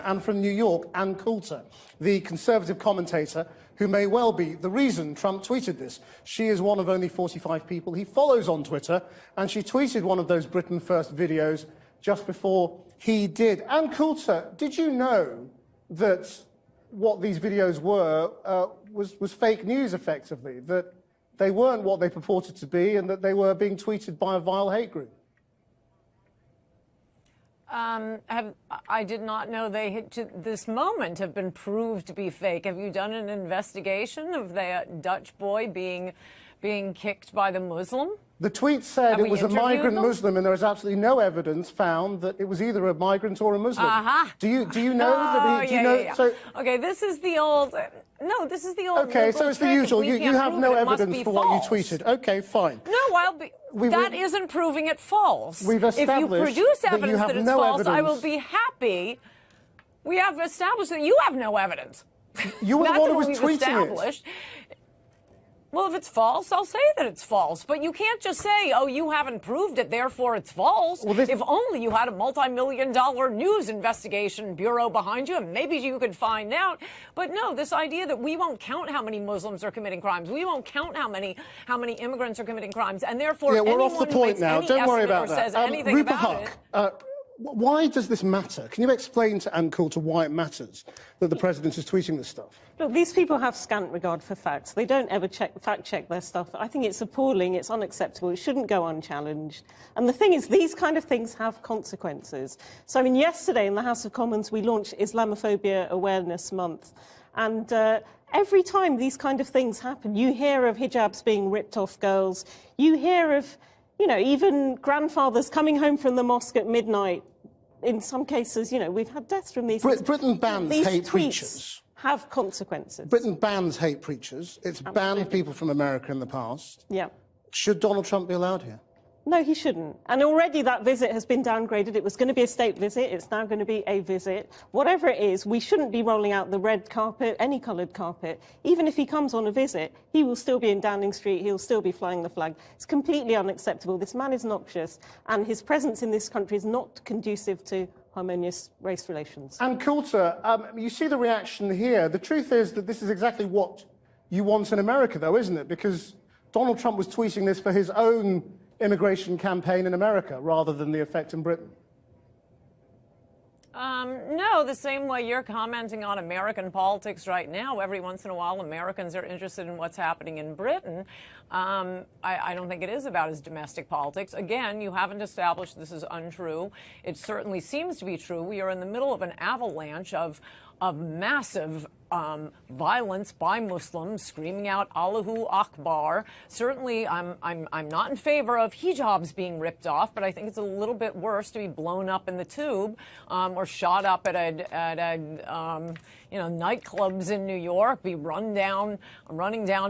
And from New York, Ann Coulter, the conservative commentator who may well be the reason Trump tweeted this. She is one of only 45 people he follows on Twitter, and she tweeted one of those Britain First videos just before he did. Ann Coulter, did you know that what these videos were was fake news, effectively, that they weren't what they purported to be and that they were being tweeted by a vile hate group? I did not know they, to this moment, have been proved to be fake. Have you done an investigation of the Dutch boy being kicked by the Muslim? The tweet said it was a migrant Muslim, and there is absolutely no evidence found that it was either a migrant or a Muslim. Do you know that he? Yeah. So, okay, this is the old. No, this is the old. Okay, so it's the usual. You have no evidence for what you tweeted. Okay, fine. No, that isn't proving it false. We've established if you produce evidence that it's false, evidence. I will be happy. We have established that you have no evidence. You were the one who was tweeting it. Well, if it's false, I'll say that it's false. But you can't just say, oh, you haven't proved it, therefore it's false. Well, if only you had a multi-million-dollar news investigation bureau behind you, and maybe you could find out. But no, this idea that we won't count how many Muslims are committing crimes, we won't count how many immigrants are committing crimes, and therefore we're off the point now. Don't worry about that. Says anything about it. Why does this matter? Can you explain to Ann Coulter why it matters that the president is tweeting this stuff? Look, these people have scant regard for facts. They don't ever fact-check their stuff. I think it's appalling. It's unacceptable. It shouldn't go unchallenged. And the thing is, these kind of things have consequences. So, I mean, yesterday in the House of Commons, we launched Islamophobia Awareness Month. And every time these kind of things happen, you hear of hijabs being ripped off girls. You hear of, you know, even grandfathers coming home from the mosque at midnight. In some cases, you know, we've had deaths from these. Britain bans hate preachers. Have consequences. Britain bans hate preachers. It's banned people from America in the past. Yeah. Should Donald Trump be allowed here? No, he shouldn't. And already that visit has been downgraded. It was going to be a state visit. It's now going to be a visit. Whatever it is, we shouldn't be rolling out the red carpet, any coloured carpet. Even if he comes on a visit, he will still be in Downing Street. He'll still be flying the flag. It's completely unacceptable. This man is noxious, and his presence in this country is not conducive to harmonious race relations. And Coulter, you see the reaction here. The truth is that this is exactly what you want in America, though, isn't it? Because Donald Trump was tweeting this for his own immigration campaign in America rather than the effect in Britain. No, the same way you're commenting on American politics right now. Every once in a while, Americans are interested in what's happening in Britain. I don't think it is about his domestic politics. Again, you haven't established this is untrue. It certainly seems to be true. We are in the middle of an avalanche of massive violence by Muslims screaming out Allahu Akbar. Certainly, I'm not in favor of hijabs being ripped off, but I think it's a little bit worse to be blown up in the tube or shot up at nightclubs in New York, be running down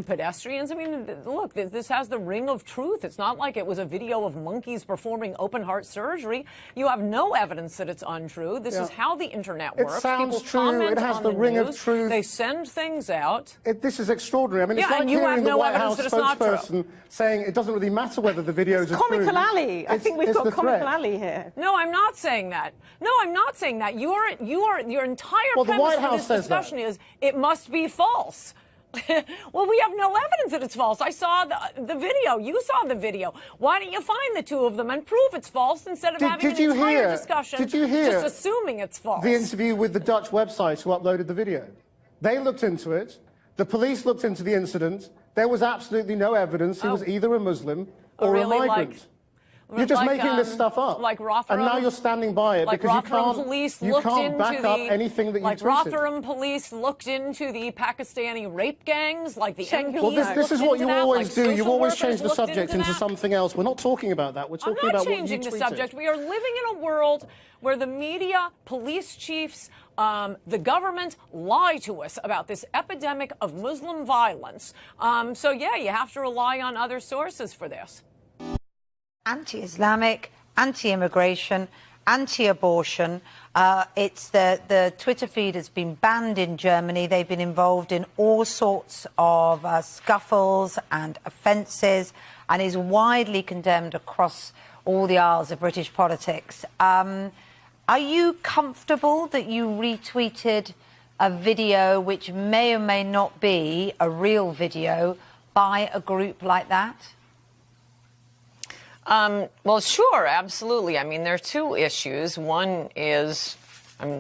pedestrians. I mean, look, this has the ring of truth. It's not like it was a video of monkeys performing open heart surgery. You have no evidence that it's untrue. This is how the internet works. It sounds People true. It has the ring of truth. They send things out. This is extraordinary. I mean, it's like hearing the White House spokesperson saying it doesn't really matter whether the videos are true. Comical alley. I think we've got comical alley here. No, I'm not saying that. No, I'm not saying that. Your entire premise for this discussion is it must be false. Well, we have no evidence that it's false. I saw the video. You saw the video. Why don't you find the two of them and prove it's false instead of having an entire discussion just assuming it's false? The interview with the Dutch website who uploaded the video. They looked into it. The police looked into the incident. There was absolutely no evidence he was either a Muslim or a migrant. You're just making this stuff up. And now you're standing by it because you can't back up anything that you tweeted. Rotherham police looked into the Pakistani rape gangs, like the MPs. Well, this is what you always do. You always change the subject into something else. We're not talking about that. We're talking about what you tweeted. I'm not changing the subject. We are living in a world where the media, police chiefs, the government lie to us about this epidemic of Muslim violence. So, yeah, you have to rely on other sources for this. Anti-Islamic, anti-immigration, anti-abortion. It's the Twitter feed has been banned in Germany. They've been involved in all sorts of scuffles and offences and is widely condemned across all the aisles of British politics. Are you comfortable that you retweeted a video which may or may not be a real video by a group like that? Well, sure, absolutely. I mean, there are two issues. One is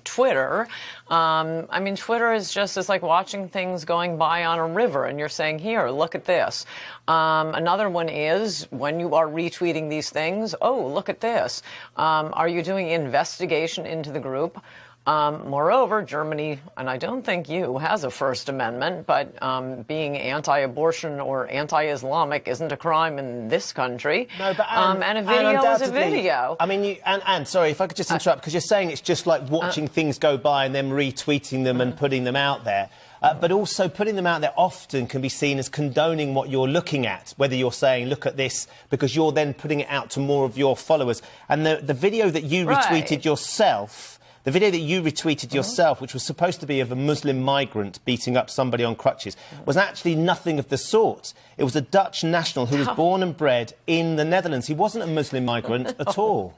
Twitter. I mean, Twitter is just as like watching things going by on a river and you're saying, here, look at this. Another one is when you are retweeting these things, oh, look at this. Are you doing investigation into the group? Moreover, Germany, and I don't think you, has a First Amendment, but being anti-abortion or anti-Islamic isn't a crime in this country. No, but and a video is a video. I mean, Anne, sorry, if I could just interrupt, because you're saying it's just like watching things go by and then retweeting them and putting them out there. But also putting them out there often can be seen as condoning what you're looking at, whether you're saying, look at this, because you're then putting it out to more of your followers. And the video that you retweeted yourself... The video that you retweeted yourself, which was supposed to be of a Muslim migrant beating up somebody on crutches, was actually nothing of the sort. It was a Dutch national who was born and bred in the Netherlands. He wasn't a Muslim migrant at all.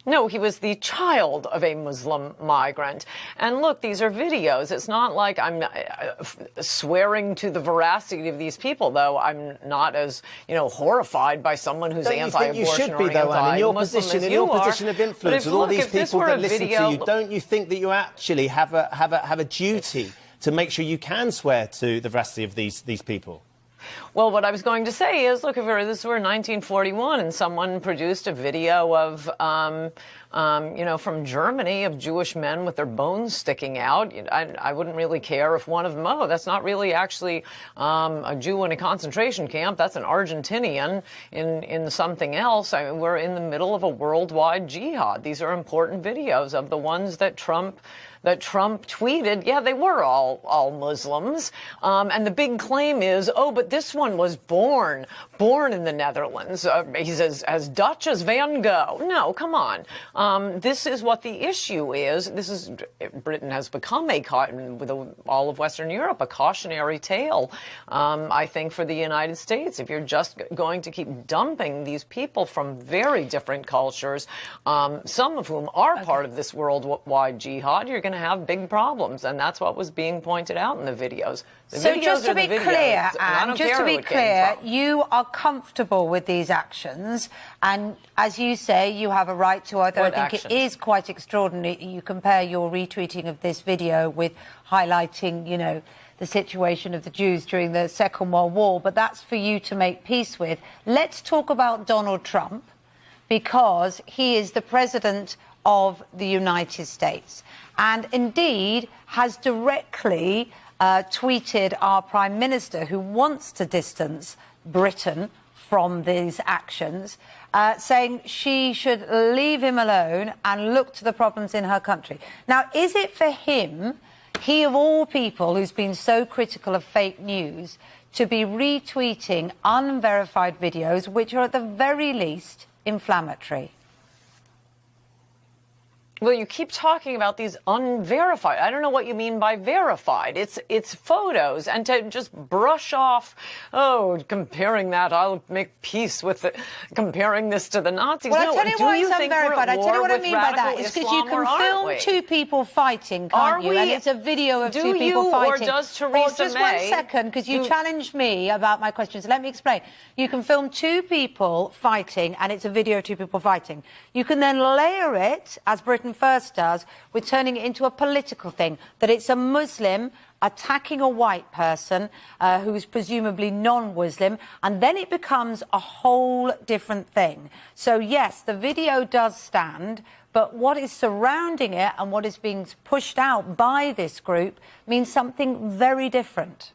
No, he was the child of a Muslim migrant. And look, these are videos. It's not like I'm swearing to the veracity of these people, though I'm not as, horrified by someone who's anti-abortion you should be, though, Anne, in your position of influence with all these people that listen to you. Don't you think that you actually have a duty to make sure you can swear to the veracity of these people? Well, what I was going to say is, look, if this were 1941 and someone produced a video of, from Germany of Jewish men with their bones sticking out, I wouldn't really care if one of them, that's not really actually a Jew in a concentration camp. That's an Argentinian in something else. I mean, we're in the middle of a worldwide jihad. These are important videos of the ones that Trump tweeted. Yeah, they were all Muslims. And the big claim is, but this one was born in the Netherlands. He's as Dutch as Van Gogh. No, come on. This is what the issue is. Britain has become with all of Western Europe, a cautionary tale, I think, for the United States. If you're just going to keep dumping these people from very different cultures, some of whom are part of this worldwide jihad, you're going to have big problems, and that's what was being pointed out in the videos. So just to be clear, Anne, you are comfortable with these actions, and as you say, you have a right to, although I think it is quite extraordinary. You compare your retweeting of this video with highlighting, the situation of the Jews during the Second World War, but that's for you to make peace with. Let's talk about Donald Trump, because he is the president of the United States, and indeed has directly tweeted our Prime Minister, who wants to distance Britain from these actions, saying she should leave him alone and look to the problems in her country. Now, is it for him, he of all people who's been so critical of fake news, to be retweeting unverified videos which are at the very least inflammatory? Well, you keep talking about these unverified. I don't know what you mean by verified. It's photos, and to just brush off, comparing that, I'll make peace with it, comparing this to the Nazis. Well, I tell you why it's unverified. I tell you what I mean by that. It's because you can film two people fighting, can't you? And it's a video of two people fighting. Or does Theresa just one second, because you challenged me about my questions. Let me explain. You can film two people fighting, and it's a video of two people fighting. You can then layer it, as Britain first does, with turning it into a political thing, that it's a Muslim attacking a white person who's presumably non-Muslim, and then it becomes a whole different thing. So yes, the video does stand, but what is surrounding it and what is being pushed out by this group means something very different.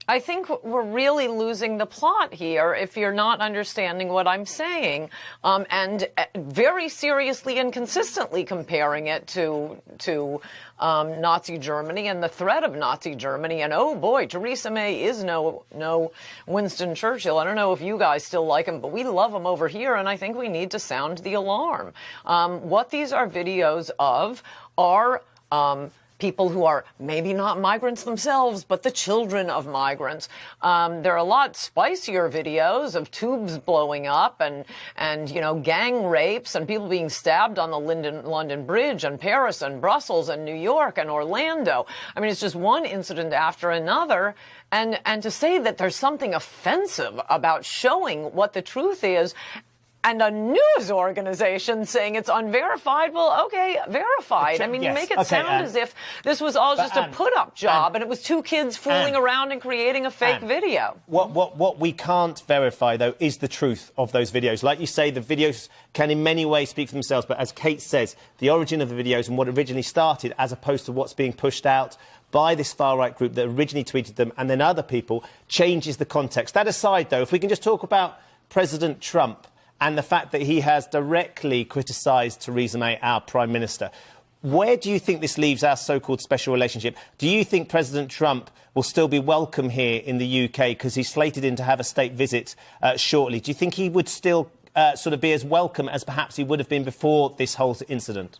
I think we're really losing the plot here if you're not understanding what I'm saying, and very seriously and consistently comparing it to Nazi Germany and the threat of Nazi Germany. And oh boy, Theresa May is no Winston Churchill. I don't know if you guys still like him, but we love him over here, and I think we need to sound the alarm. What these are videos of are people who are maybe not migrants themselves, but the children of migrants. There are a lot spicier videos of tubes blowing up and you know, gang rapes and people being stabbed on the London Bridge and Paris and Brussels and New York and Orlando. I mean, it's just one incident after another. And to say that there's something offensive about showing what the truth is, and a news organization saying it's unverified, well, okay, verified. I mean, you make it sound as if this was all just a put-up job and it was two kids fooling around and creating a fake video. What we can't verify, though, is the truth of those videos. Like you say, the videos can in many ways speak for themselves, but as Kate says, the origin of the videos and what originally started, as opposed to what's being pushed out by this far-right group that originally tweeted them and then other people, changes the context. That aside, though, if we can just talk about President Trump and the fact that he has directly criticised Theresa May, our Prime Minister. Where do you think this leaves our so-called special relationship? Do you think President Trump will still be welcome here in the UK because he's slated in to have a state visit shortly? Do you think he would still sort of be as welcome as perhaps he would have been before this whole incident?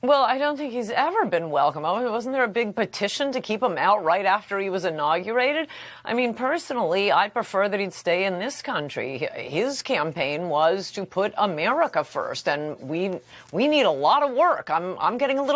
Well, I don't think he's ever been welcome. Wasn't there a big petition to keep him out right after he was inaugurated? I mean, personally, I'd prefer that he'd stay in this country. His campaign was to put America first, and we need a lot of work. I'm getting a little